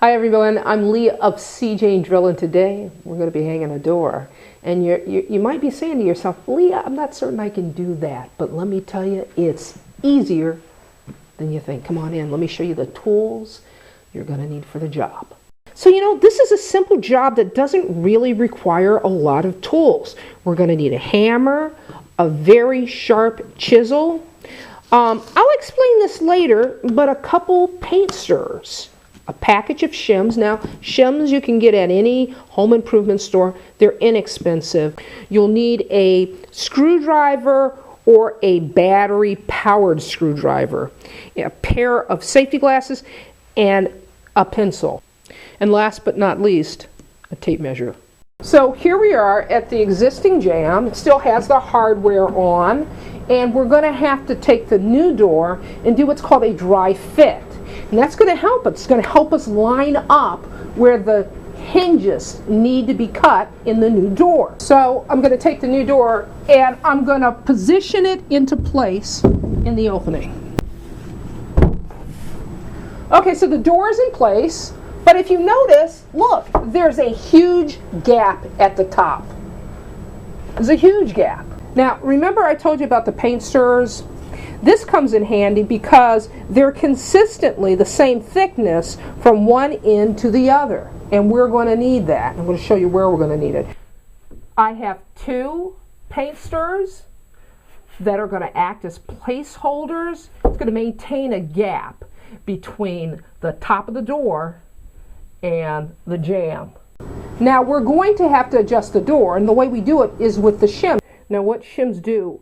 Hi everyone, I'm Leah of CJ Drill, and today we're going to be hanging a door. And you might be saying to yourself, Leah, I'm not certain I can do that, but let me tell you, it's easier than you think. Come on in, let me show you the tools you're going to need for the job. So this is a simple job that doesn't really require a lot of tools. We're going to need a hammer, a very sharp chisel. I'll explain this later, but a couple paint stirrers. A package of shims. Now, shims you can get at any home improvement store. They're inexpensive. You'll need a screwdriver or a battery-powered screwdriver, a pair of safety glasses, and a pencil. And last but not least, a tape measure. So here we are at the existing jamb. It still has the hardware on, and we're going to have to take the new door and do what's called a dry fit. And that's going to help us. It's going to help us line up where the hinges need to be cut in the new door. So I'm going to take the new door and I'm going to position it into place in the opening. Okay, so the door is in place, but if you notice, look, there's a huge gap at the top. There's a huge gap. Now, remember I told you about the paint stirrers? This comes in handy because they're consistently the same thickness from one end to the other. And we're going to need that. I'm going to show you where we're going to need it. I have two paint stirrers that are going to act as placeholders. It's going to maintain a gap between the top of the door and the jamb. Now we're going to have to adjust the door, and the way we do it is with the shim. Now what shims do,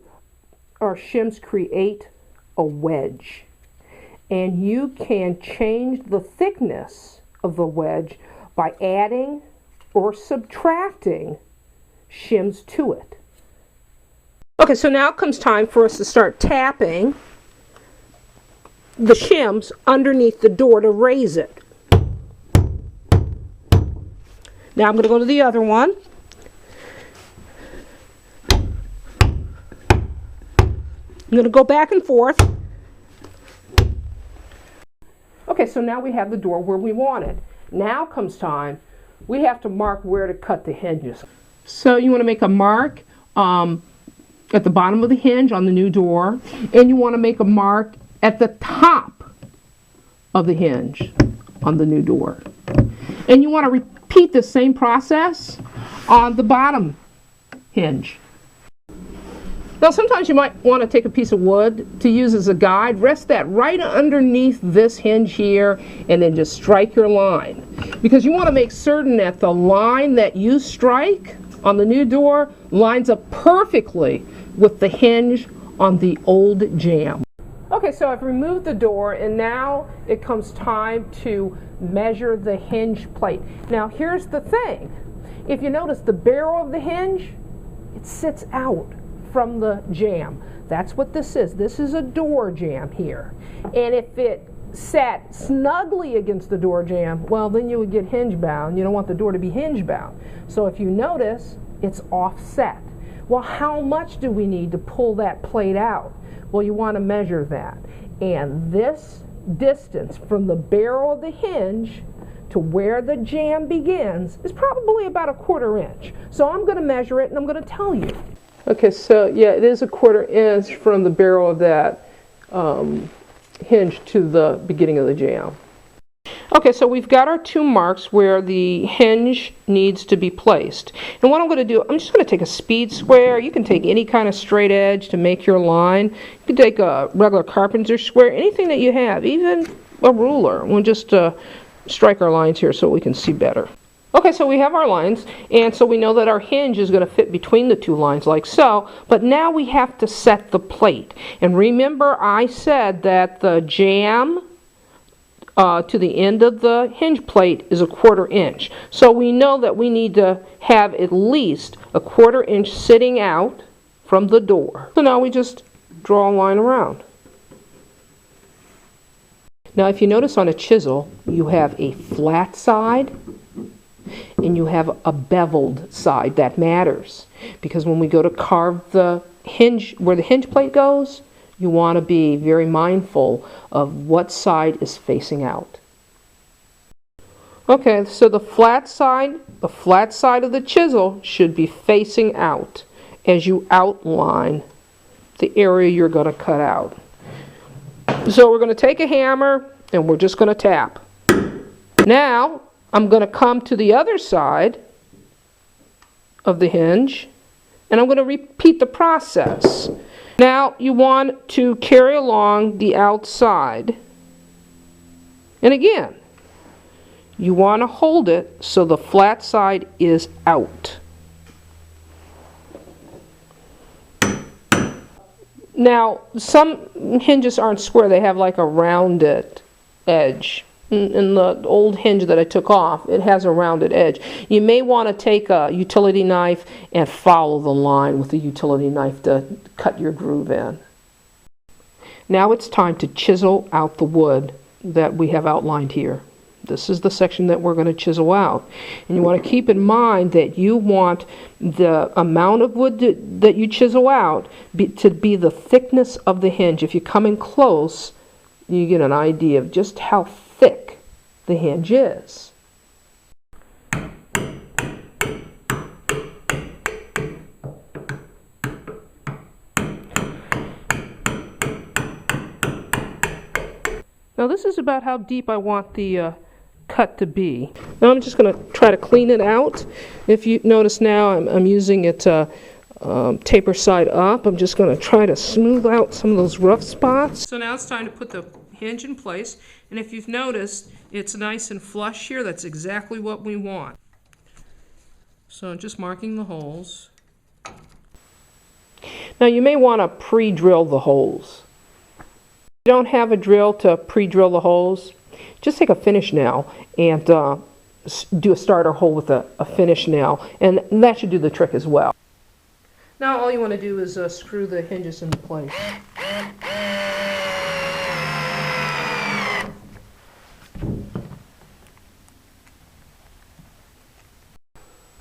our shims create a wedge, and you can change the thickness of the wedge by adding or subtracting shims to it. Okay, so now it comes time for us to start tapping the shims underneath the door to raise it. Now I'm going to go to the other one. I'm going to go back and forth. Okay, so now we have the door where we want it. Now comes time, we have to mark where to cut the hinges. So you want to make a mark at the bottom of the hinge on the new door, and you want to make a mark at the top of the hinge on the new door. And you want to repeat the same process on the bottom hinge. Now sometimes you might want to take a piece of wood to use as a guide. Rest that right underneath this hinge here and then just strike your line. Because you want to make certain that the line that you strike on the new door lines up perfectly with the hinge on the old jamb. Okay, so I've removed the door and now it comes time to measure the hinge plate. Now here's the thing. If you notice the barrel of the hinge, it sits out from the jamb. That's what this is. This is a door jamb here. And if it sat snugly against the door jamb, well, then you would get hinge bound. You don't want the door to be hinge bound. So if you notice, it's offset. Well, how much do we need to pull that plate out? Well, you want to measure that. And this distance from the barrel of the hinge to where the jamb begins is probably about a 1/4 inch. So I'm going to measure it and I'm going to tell you. Okay, so yeah, it is a 1/4 inch from the barrel of that hinge to the beginning of the jamb. Okay, so we've got our two marks where the hinge needs to be placed. And what I'm going to do, I'm just going to take a speed square. You can take any kind of straight edge to make your line. You can take a regular carpenter square, anything that you have, even a ruler. We'll just strike our lines here so we can see better. Okay, so we have our lines, and so we know that our hinge is going to fit between the two lines like so, but now we have to set the plate. And remember I said that the jamb to the end of the hinge plate is a 1/4 inch. So we know that we need to have at least a 1/4 inch sitting out from the door. So now we just draw a line around. Now if you notice on a chisel, you have a flat side and you have a beveled side. That matters because when we go to carve the hinge, where the hinge plate goes, you want to be very mindful of what side is facing out. Okay, so the flat side of the chisel should be facing out as you outline the area you're going to cut out. So we're going to take a hammer and we're just going to tap. Now I'm going to come to the other side of the hinge and I'm going to repeat the process. Now you want to carry along the outside. And again, you want to hold it so the flat side is out. Now, some hinges aren't square, they have like a rounded edge. In the old hinge that I took off, it has a rounded edge. You may want to take a utility knife and follow the line with the utility knife to cut your groove in. Now it's time to chisel out the wood that we have outlined here. This is the section that we're going to chisel out. And you want to keep in mind that you want the amount of wood that you chisel out to be the thickness of the hinge. If you come in close, you get an idea of just how thick the hinge is. Now this is about how deep I want the cut to be. Now I'm just going to try to clean it out. If you notice now I'm using it taper side up. I'm just going to try to smooth out some of those rough spots. So now it's time to put the hinge in place, and if you've noticed it's nice and flush here. That's exactly what we want. So I'm just marking the holes. Now you may want to pre-drill the holes. If you don't have a drill to pre-drill the holes, just take a finish nail and do a starter hole with a finish nail, and that should do the trick as well. Now all you want to do is screw the hinges into place.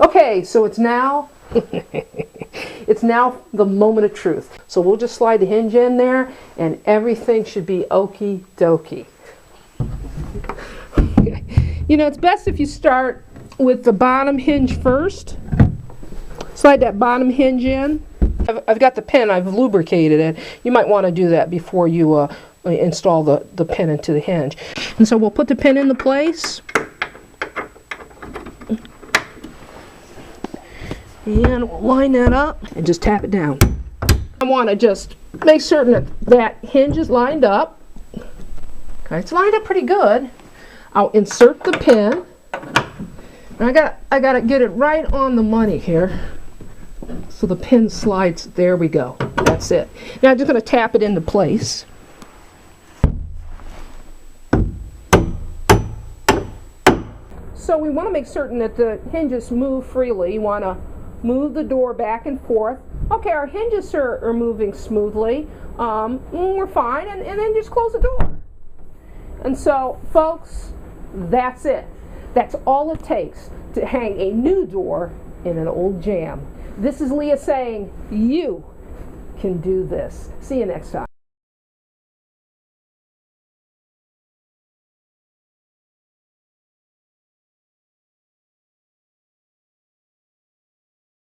Okay, so it's now it's now the moment of truth. So we'll just slide the hinge in there and everything should be okie dokie. You know, it's best if you start with the bottom hinge first. Slide that bottom hinge in. I've got the pin, I've lubricated it. You might want to do that before you install the pin into the hinge. And so we'll put the pin into place. And we'll line that up and just tap it down. I want to just make certain that hinge is lined up. Okay, it's lined up pretty good. I'll insert the pin. And I got to get it right on the money here. So the pin slides, there we go. That's it. Now I'm just going to tap it into place. So we want to make certain that the hinges move freely. You want to move the door back and forth. Okay, our hinges are moving smoothly. We're fine, and then just close the door. And so, folks, that's it. That's all it takes to hang a new door in an old Jamb. This is Leah saying, you can do this. See you next time.